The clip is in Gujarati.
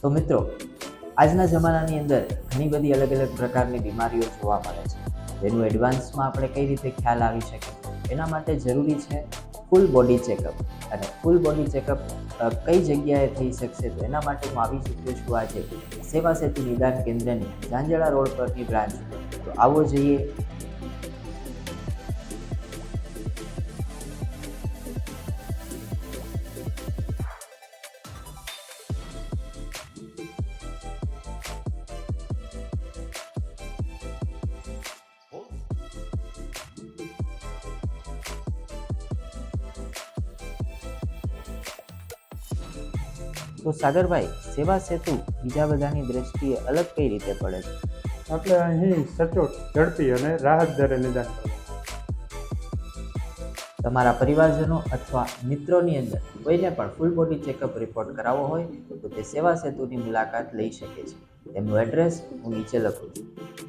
તો મિત્રો, આજના જમાનાની અંદર ઘણી બધી અલગ અલગ પ્રકારની બીમારીઓ જોવા મળે છે, જેનું એડવાન્સમાં આપણે કઈ રીતે ખ્યાલ આવી શકે એના માટે જરૂરી છે ફૂલ બોડી ચેકઅપ. અને ફૂલ બોડી ચેકઅપ કઈ જગ્યાએ થઈ શકશે, તો એના માટે હું આવી ચૂક્યો છું આજે સેવા સેતુ નિદાન કેન્દ્રની ઝાંઝણા રોડ પરની બ્રાન્ચ. તો આવો જઈએ. તો સાગરભાઈ, સેવા સેતુ બીજા બધાની દ્રષ્ટિએ અલગ કઈ રીતે પડે છે? આપણે અહીં સચોટ, ઝડપી અને રાહત દરે નિદાન કરવું. તમારા પરિવારજનો અથવા મિત્રોની અંદર કોઈને પણ ફૂલ બોડી ચેકઅપ રિપોર્ટ કરાવવો હોય તો તે સેવા સેતુની મુલાકાત લઈ શકે છે. તેમનું એડ્રેસ હું નીચે લખું છું.